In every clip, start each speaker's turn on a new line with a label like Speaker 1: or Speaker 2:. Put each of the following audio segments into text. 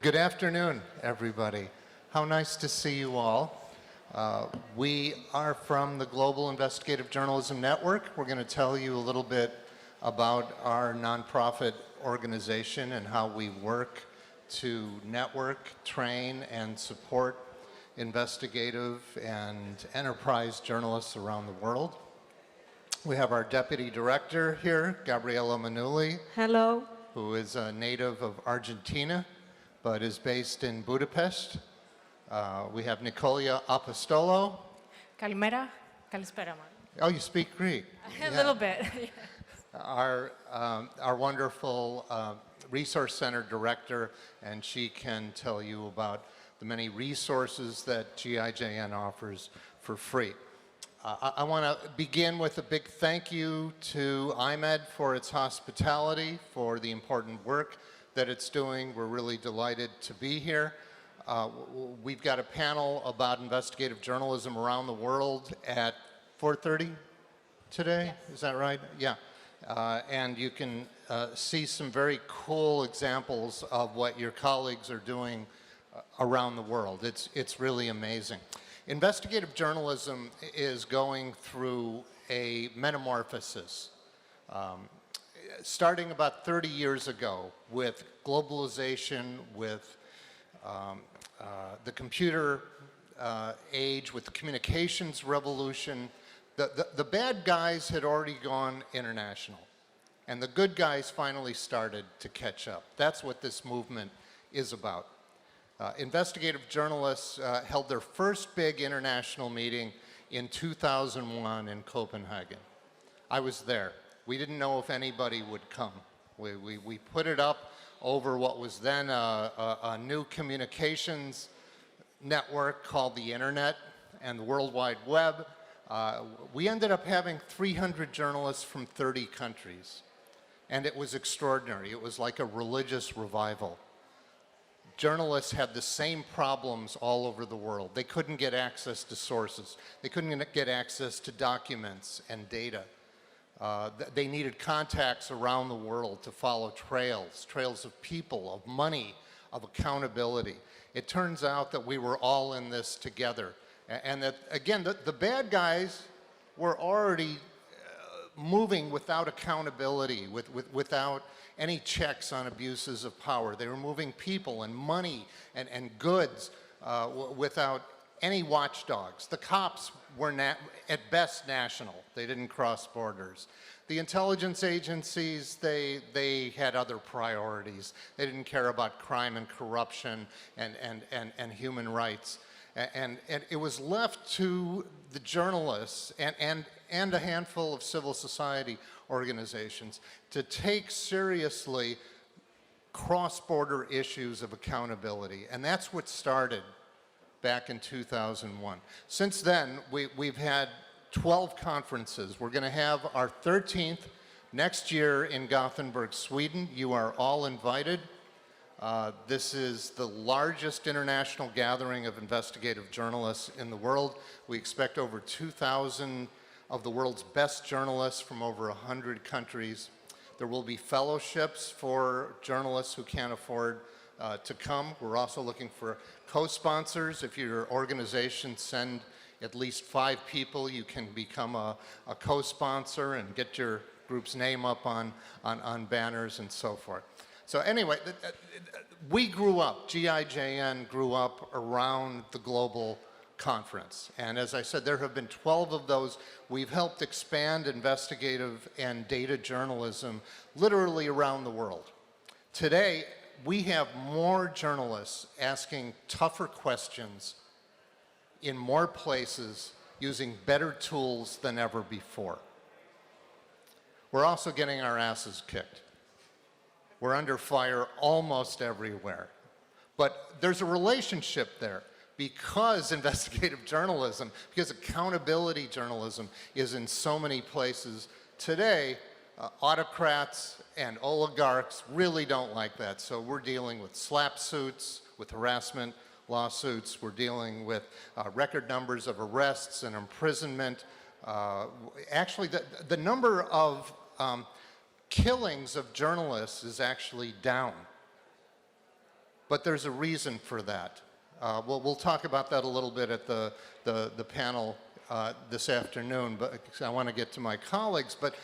Speaker 1: Good afternoon, everybody. How nice to see you all. We are from the Global Investigative Journalism Network. We're going to tell you a little bit about our nonprofit organization and how we work to network, train, and support investigative and enterprise journalists around the world. We have our deputy director here, Gabriela Manuli.
Speaker 2: Hello.
Speaker 1: Who is a native of Argentina, but is based in Budapest. We have Nicolia Apostolo.
Speaker 2: Kalimera. Kalispera.
Speaker 1: Oh, you speak Greek.
Speaker 2: A little bit.
Speaker 1: Our wonderful Resource Center director, and she can tell you about the many resources that GIJN offers for free. I want to begin with a big thank you to iMEdD for its hospitality, for the important work that it's doing. We're really delighted to be here. We've got a panel about investigative journalism around the world at 4:30 today. Yes. Is that right? Yeah. And you can see some very cool examples of what your colleagues are doing around the world. It's really amazing. Investigative journalism is going through a metamorphosis. Starting about 30 years ago with globalization, with the computer age, with the communications revolution, the bad guys had already gone international. And the good guys finally started to catch up. That's what this movement is about. Investigative journalists held their first big international meeting in 2001 in Copenhagen. I was there. We didn't know if anybody would come. We put it up over what was then a new communications network called the Internet and the World Wide Web. We ended up having 300 journalists from 30 countries. And it was extraordinary. It was like a religious revival. Journalists had the same problems all over the world. They couldn't get access to sources. They couldn't get access to documents and data. They needed contacts around the world to follow trails of people, of money, of accountability. It turns out that we were all in this together. And that, again, the bad guys were already moving without accountability, without any checks on abuses of power. They were moving people and money and goods without any watchdogs. The cops were at best national. They didn't cross borders. The intelligence agencies, they had other priorities. They didn't care about crime and corruption and human rights. And it was left to the journalists and a handful of civil society organizations to take seriously cross-border issues of accountability. And that's what started back in 2001. Since then, we've had 12 conferences. We're going to have our 13th next year in Gothenburg, Sweden. You are all invited. This is the largest international gathering of investigative journalists in the world. We expect over 2,000 of the world's best journalists from over 100 countries. There will be fellowships for journalists who can't afford to come. We're also looking for co-sponsors. If your organization send at least 5 people, you can become a co-sponsor and get your group's name up on banners and so forth. So anyway, we grew up, GIJN grew up around the global conference. And as I said, there have been 12 of those. We've helped expand investigative and data journalism literally around the world. Today, we have more journalists asking tougher questions in more places using better tools than ever before. We're also getting our asses kicked. We're under fire almost everywhere. But there's a relationship there because investigative journalism, because accountability journalism is in so many places. Today, autocrats and oligarchs really don't like that. So we're dealing with slap suits, with harassment lawsuits. We're dealing with record numbers of arrests and imprisonment. Actually, the number of killings of journalists is actually down. but there's a reason for that. We'll talk about that a little bit at the panel this afternoon, but I want to get to my colleagues. But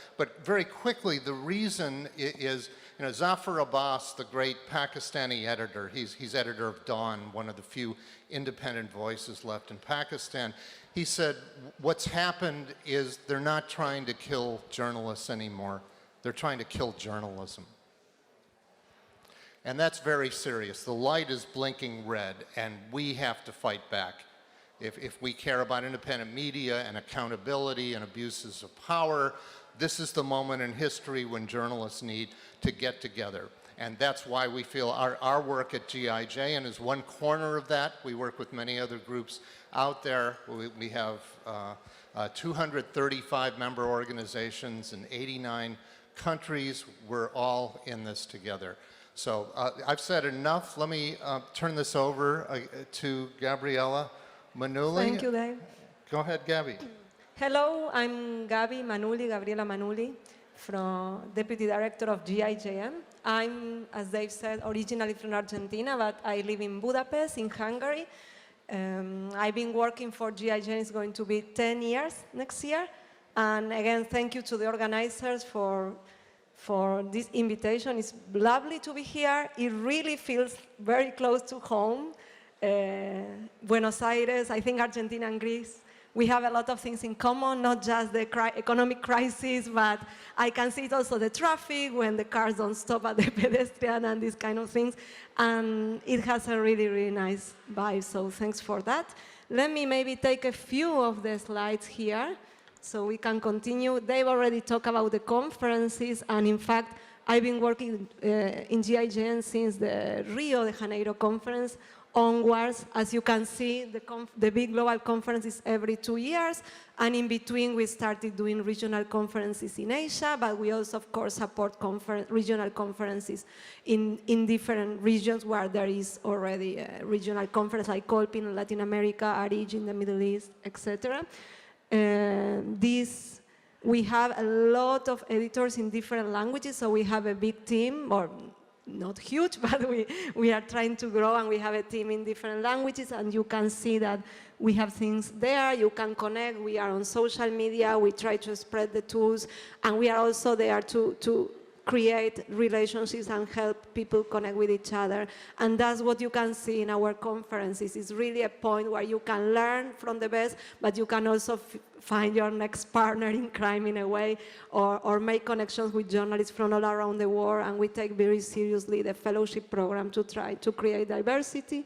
Speaker 1: very quickly, the reason is, Zafar Abbas, the great Pakistani editor, he's editor of Dawn, one of the few independent voices left in Pakistan. He said, what's happened is they're not trying to kill journalists anymore. They're trying to kill journalism. And that's very serious. The light is blinking red, and we have to fight back. If we care about independent media and accountability and abuses of power, this is the moment in history when journalists need to get together. And that's why we feel our work at GIJN is one corner of that. We work with many other groups out there. We have 235 member organizations in 89 countries. We're all in this together. So I've said enough. Let me turn this over to Gabriela Manuli.
Speaker 3: Thank you, Dave.
Speaker 1: Go ahead, Gabby.
Speaker 3: Hello, I'm Gabriela Manuli, Deputy Director of GIJN. I'm, as Dave said, originally from Argentina, but I live in Budapest, in Hungary. I've been working for GIJN, it's going to be 10 years next year. And again, thank you to the organizers for this invitation. It's lovely to be here. It really feels very close to home. Buenos Aires, I think Argentina and Greece, we have a lot of things in common, not just the economic crisis, but I can see it also the traffic, when the cars don't stop at the pedestrian and these kind of things. And it has a really, really nice vibe, so thanks for that. Let me maybe take a few of the slides here so we can continue. They've already talked about the conferences, and in fact, I've been working in GIJN since the Rio de Janeiro conference onwards. As you can see, the big global conference is every 2 years, and in between we started doing regional conferences in Asia, but we also, of course, support regional conferences in different regions where there is already a regional conference, like COLP in Latin America, ARIG in the Middle East, etc. We have a lot of editors in different languages, so we have a big team, or not huge, but we are trying to grow, and we have a team in different languages, and you can see that we have things there. You can connect. We are on social media. We try to spread the tools, and we are also there to create relationships and help people connect with each other. And that's what you can see in our conferences. It's really a point where you can learn from the best, but you can also find your next partner in crime in a way, or make connections with journalists from all around the world. And we take very seriously the fellowship program to try to create diversity.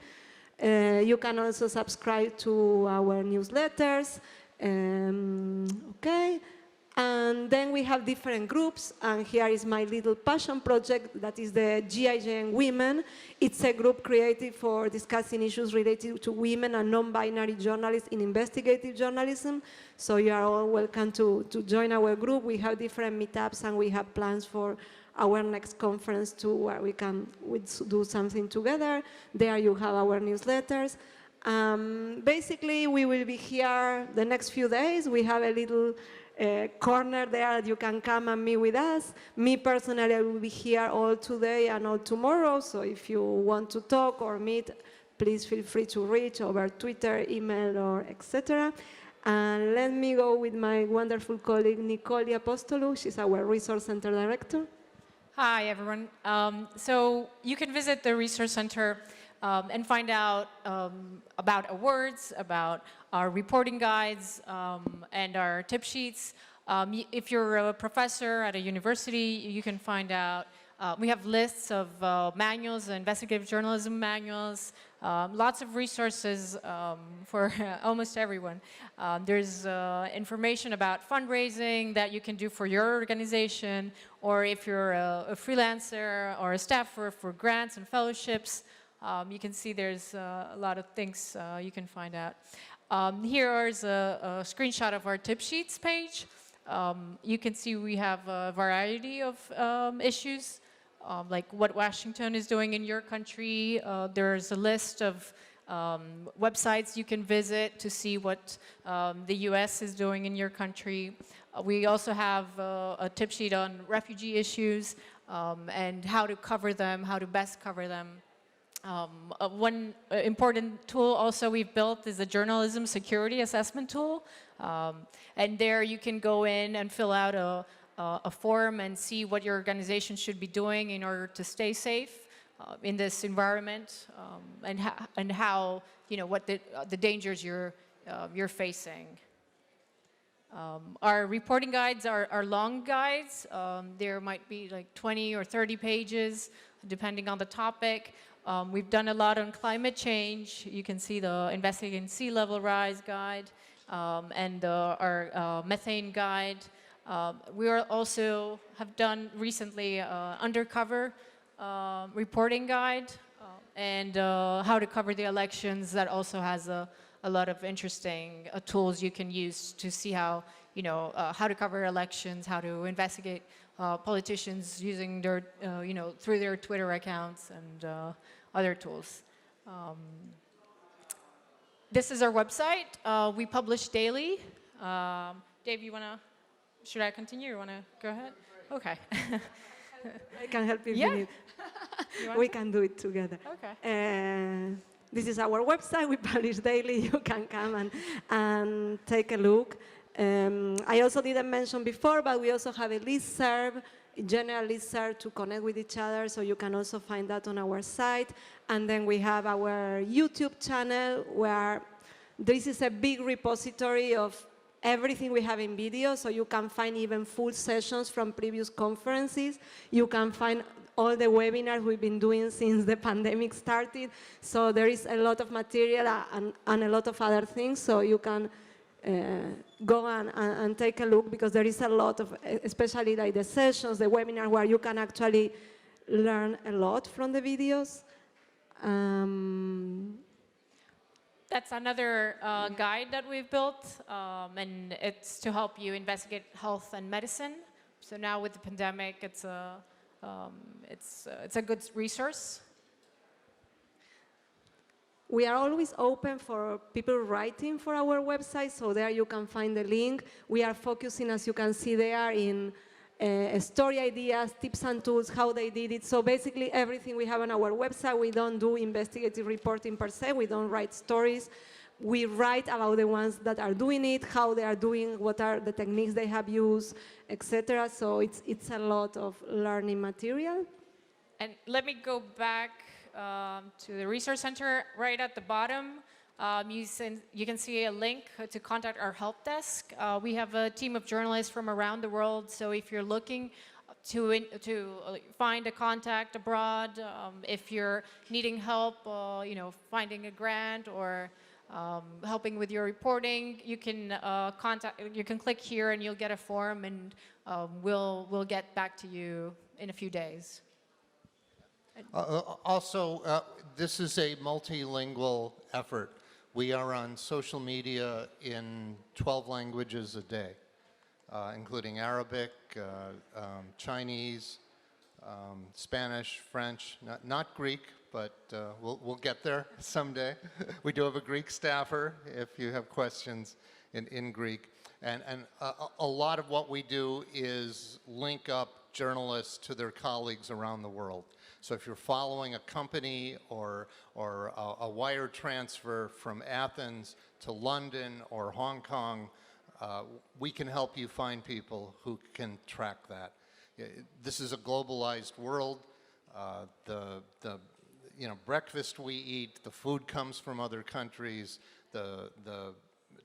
Speaker 3: You can also subscribe to our newsletters. Okay. And then we have different groups, and here is my little passion project, that is the GIJN Women. It's a group created for discussing issues related to women and non-binary journalists in investigative journalism. So you are all welcome to join our group. We have different meetups, and we have plans for our next conference too, where we can do something together. There you have our newsletters. Basically, we will be here the next few days. We have a little corner there that you can come and meet with us. Me personally, I will be here all today and all tomorrow, so if you want to talk or meet, please feel free to reach over Twitter, email, or etc. And let me go with my wonderful colleague, Nicole Apostolou. She's our Resource Center Director.
Speaker 2: Hi, everyone. So you can visit the Resource Center and find out about awards, about our reporting guides, and our tip sheets. If you're a professor at a university, you can find out. We have lists of manuals, investigative journalism manuals, lots of resources for almost everyone. There's information about fundraising that you can do for your organization, or if you're a freelancer or a staffer, for grants and fellowships. You can see there's a lot of things you can find out. Here is a screenshot of our tip sheets page. You can see we have a variety of issues, like what Washington is doing in your country. There's a list of websites you can visit to see what the US is doing in your country. We also have a tip sheet on refugee issues and how to cover them, how to best cover them. One important tool also we've built is the journalism security assessment tool. And there you can go in and fill out a form and see what your organization should be doing in order to stay safe in this environment, and how, what the dangers you're facing. Our reporting guides are long guides. There might be like 20 or 30 pages, depending on the topic. We've done a lot on climate change. You can see the Investigating Sea Level Rise guide, and our methane guide. We also have done recently undercover reporting guide, and how to cover the elections. That also has a lot of interesting tools you can use to see how, how to cover elections, how to investigate politicians using their, through their Twitter accounts and other tools. This is our website. We publish daily. Dave, should I continue? You want to go ahead? Okay.
Speaker 3: I can help you if
Speaker 2: Yeah.
Speaker 3: you need. We can do it together.
Speaker 2: Okay.
Speaker 3: This is our website. We publish daily. You can come and take a look. I also didn't mention before, but we also have a listserv, a general listserv to connect with each other, so you can also find that on our site. And then we have our YouTube channel, where this is a big repository of everything we have in video, so you can find even full sessions from previous conferences. You can find all the webinars we've been doing since the pandemic started. So there is a lot of material and a lot of other things, so you can go and take a look, because there is a lot of, especially like the sessions, the webinars, where you can actually learn a lot from the videos.
Speaker 2: That's another guide that we've built, and it's to help you investigate health and medicine. So now with the pandemic, it's a good resource.
Speaker 3: We are always open for people writing for our website, so there you can find the link. We are focusing, as you can see there, in story ideas, tips and tools, how they did it. So basically everything we have on our website. We don't do investigative reporting per se. We don't write stories. We write about the ones that are doing it, how they are doing, what are the techniques they have used, etc. So it's a lot of learning material.
Speaker 2: And let me go back to the Resource Center. Right at the bottom, you can see a link to contact our help desk. We have a team of journalists from around the world, so if you're looking to find a contact abroad, if you're needing help, finding a grant or helping with your reporting, you can click here and you'll get a form, and we'll get back to you in a few days.
Speaker 1: Also, this is a multilingual effort. We are on social media in 12 languages a day, including Arabic, Chinese, Spanish, French, not Greek, but we'll get there someday. We do have a Greek staffer if you have questions in Greek. And a lot of what we do is link up journalists to their colleagues around the world. So if you're following a company or a wire transfer from Athens to London or Hong Kong, we can help you find people who can track that. This is a globalized world. The breakfast we eat, the food comes from other countries, the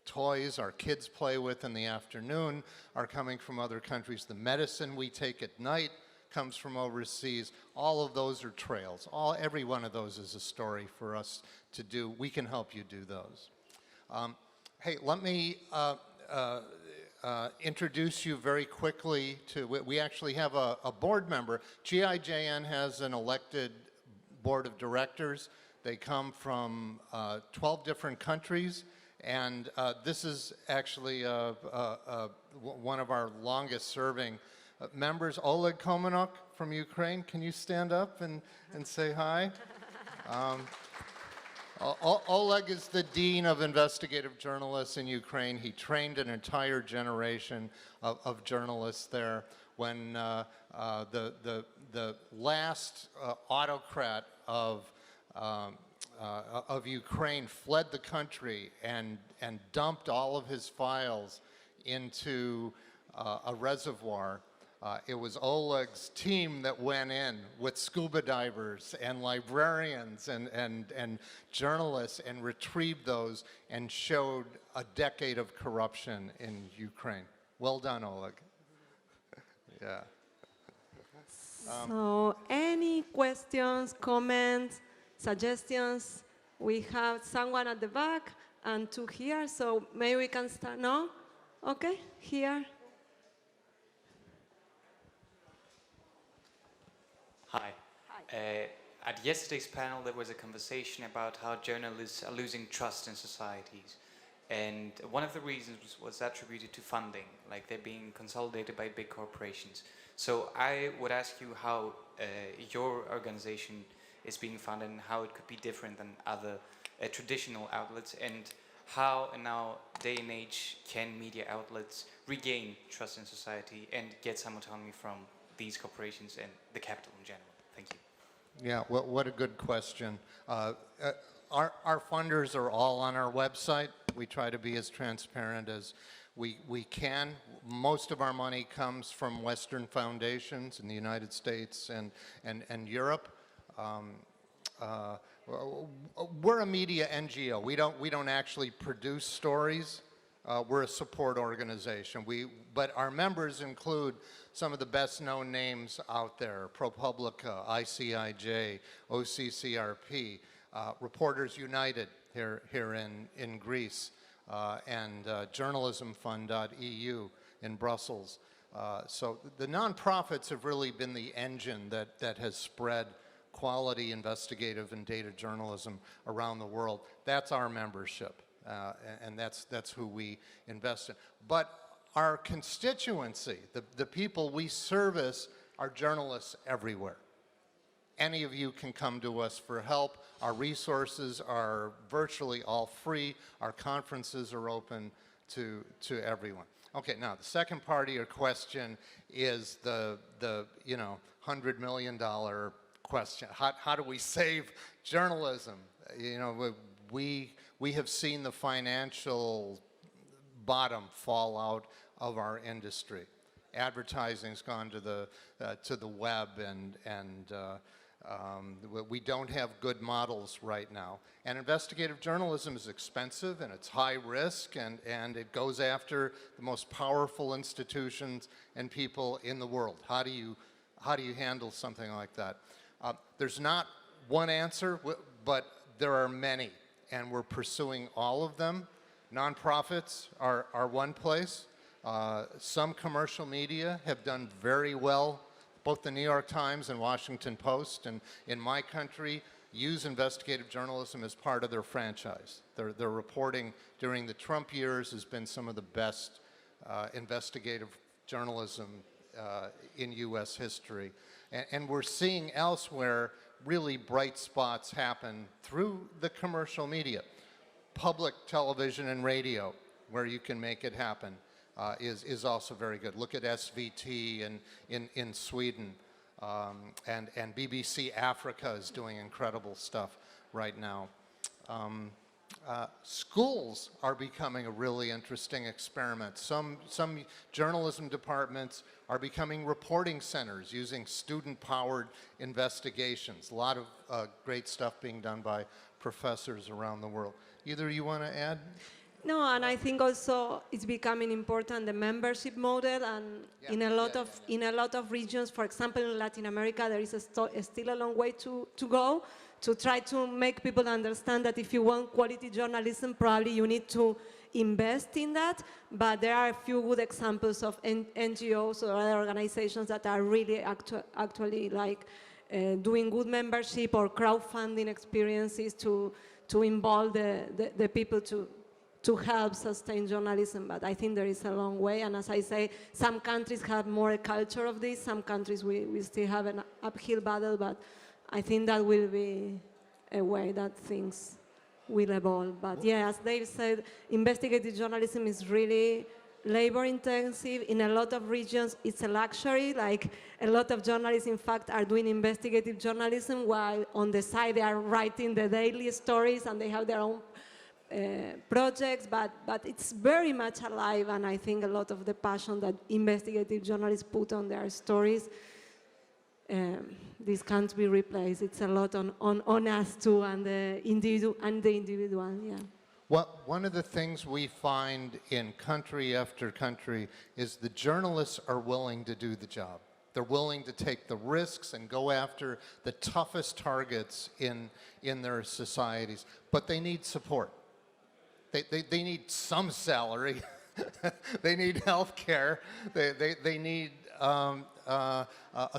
Speaker 1: toys our kids play with in the afternoon are coming from other countries. The medicine we take at night comes from overseas. All of those are trails. Every one of those is a story for us to do. We can help you do those. Hey, let me introduce you very quickly to, we actually have a board member. GIJN has an elected board of directors. They come from 12 different countries, and this is actually one of our longest serving members, Oleg Komenok from Ukraine. Can you stand up and say hi? Oleg is the Dean of Investigative Journalists in Ukraine. He trained an entire generation of journalists there. When the last autocrat of of Ukraine fled the country and dumped all of his files into a reservoir. It was Oleg's team that went in with scuba divers and librarians and journalists and retrieved those and showed a decade of corruption in Ukraine. Well done, Oleg. Yeah.
Speaker 3: So any questions, comments, suggestions? We have someone at the back and two here, so maybe we can start. No? Okay, here.
Speaker 4: Hi. At yesterday's panel, there was a conversation about how journalists are losing trust in societies. And one of the reasons was attributed to funding, like they're being consolidated by big corporations. So I would ask you how your organization is being funded and how it could be different than other traditional outlets, and how in our day and age can media outlets regain trust in society and get some autonomy from these corporations and the capital in general. Thank you.
Speaker 1: Yeah, what a good question. Our funders are all on our website. We try to be as transparent as we can. Most of our money comes from Western foundations in the United States and Europe. We're a media NGO. We don't actually produce stories. We're a support organization. But our members include some of the best-known names out there: ProPublica, ICIJ, OCCRP, Reporters United here in Greece, and journalismfund.eu in Brussels. So the nonprofits have really been the engine that has spread quality investigative and data journalism around the world. That's our membership, and that's who we invest in. But our constituency, the people we service, are journalists everywhere. Any of you can come to us for help. Our resources are virtually all free. Our conferences are open to everyone. Okay, now the second part of your question is the $100 million question. How do we save journalism? You know, we have seen the financial bottom fall out of our industry. Advertising's gone to the web, and we don't have good models right now. And investigative journalism is expensive, and it's high risk, and it goes after the most powerful institutions and people in the world. How do you handle something like that? There's not one answer, but there are many, and we're pursuing all of them. Nonprofits are one place. Some commercial media have done very well. Both the New York Times and Washington Post, and in my country, use investigative journalism as part of their franchise. Their reporting during the Trump years has been some of the best investigative journalism in U.S. history. And we're seeing elsewhere really bright spots happen through the commercial media. Public television and radio, where you can make it happen, is also very good. Look at SVT in Sweden, and BBC Africa is doing incredible stuff right now. Schools are becoming a really interesting experiment. Some journalism departments are becoming reporting centers using student-powered investigations. A lot of great stuff being done by professors around the world. Either you want to add?
Speaker 3: No, and I think also it's becoming important, the membership model, and in a lot of regions, for example, in Latin America, there is still a long way to go to try to make people understand that if you want quality journalism, probably you need to invest in that. But there are a few good examples of NGOs or other organizations that are really actually like doing good membership or crowdfunding experiences to involve the people to help sustain journalism. But I think there is a long way, and as I say, some countries have more a culture of this, some countries we still have an uphill battle, but I think that will be a way that things will evolve. But yeah, as Dave said, investigative journalism is really labor intensive. In a lot of regions, it's a luxury. Like a lot of journalists, in fact, are doing investigative journalism while on the side they are writing the daily stories and they have their own projects, but it's very much alive, and I think a lot of the passion that investigative journalists put on their stories, this can't be replaced. It's a lot on us too, and the individual, yeah.
Speaker 1: Well, one of the things we find in country after country is the journalists are willing to do the job. They're willing to take the risks and go after the toughest targets in their societies, but they need support. They need some salary. They need health care. They need a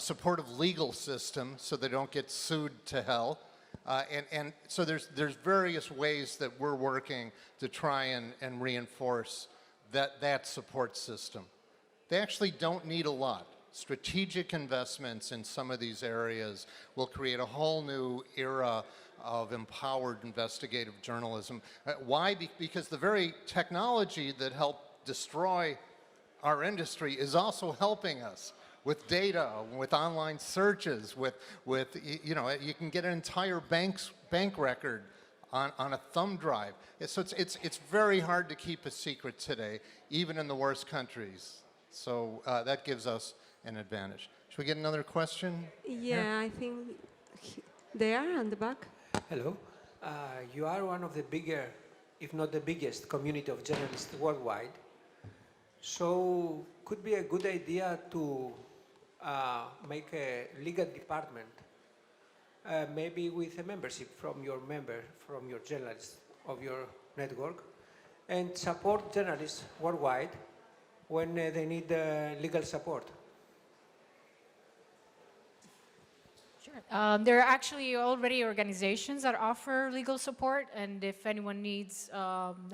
Speaker 1: supportive legal system so they don't get sued to hell. And so there's various ways that we're working to try and reinforce that support system. They actually don't need a lot. Strategic investments in some of these areas will create a whole new era of empowered investigative journalism. Why? Because the very technology that helped destroy our industry is also helping us with data, with online searches, with you know, you can get an entire bank record on a thumb drive. So it's very hard to keep a secret today, even in the worst countries. So that gives us an advantage. Should we get another question?
Speaker 3: Yeah, I think there on the back.
Speaker 5: Hello. You are one of the bigger, if not the biggest, community of journalists worldwide. So could be a good idea to make a legal department, maybe with a membership from your journalists of your network, and support journalists worldwide when they need legal support.
Speaker 2: Sure. There are actually already organizations that offer legal support, and if anyone needs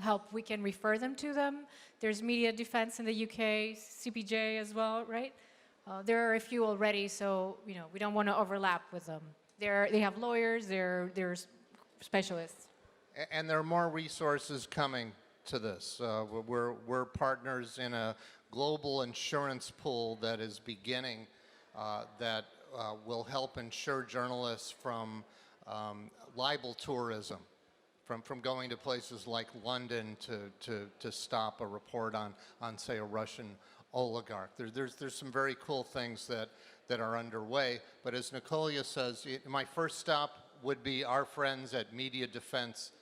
Speaker 2: help, we can refer them to them. There's Media Defense in the UK, CPJ as well, right? There are a few already, so you know we don't want to overlap with them. They have lawyers, they're specialists.
Speaker 1: And there are more resources coming to this. We're partners in a global insurance pool that is beginning that will help insure journalists from libel tourism, from going to places like London to stop a report on say, a Russian oligarch. There's some very cool things that are underway. But as Nicolia says, my first stop would be our friends at Media Defense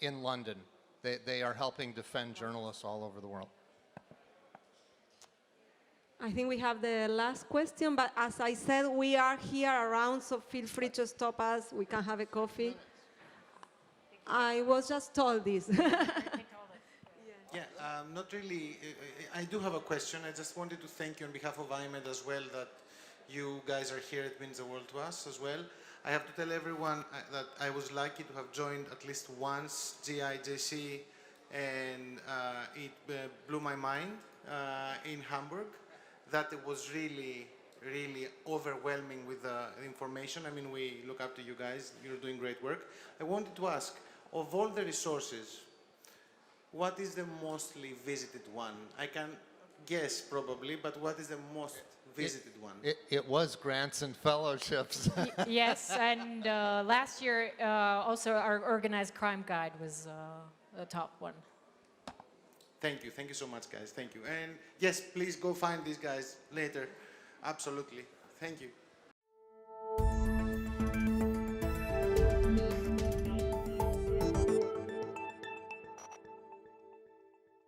Speaker 1: in London. They are helping defend journalists all over the world.
Speaker 3: I think we have the last question, but as I said, we are here around, so feel free to stop us. We can have a coffee. I was just told this.
Speaker 6: Yeah, not really. I do have a question. I just wanted to thank you on behalf of iMEdD as well that you guys are here. It means the world to us as well. I have to tell everyone that I was lucky to have joined at least once GIJC, and it blew my mind in Hamburg. That it was really, really overwhelming with the information. I mean, we look up to you guys. You're doing great work. I wanted to ask, of all the resources, what is the mostly visited one? I can guess probably, but what is the most visited one?
Speaker 1: It was grants and fellowships.
Speaker 2: Yes, and last year also our organized crime guide was the top one.
Speaker 6: Thank you so much, guys. Thank you. And yes, please go find these guys later. Absolutely. Thank you.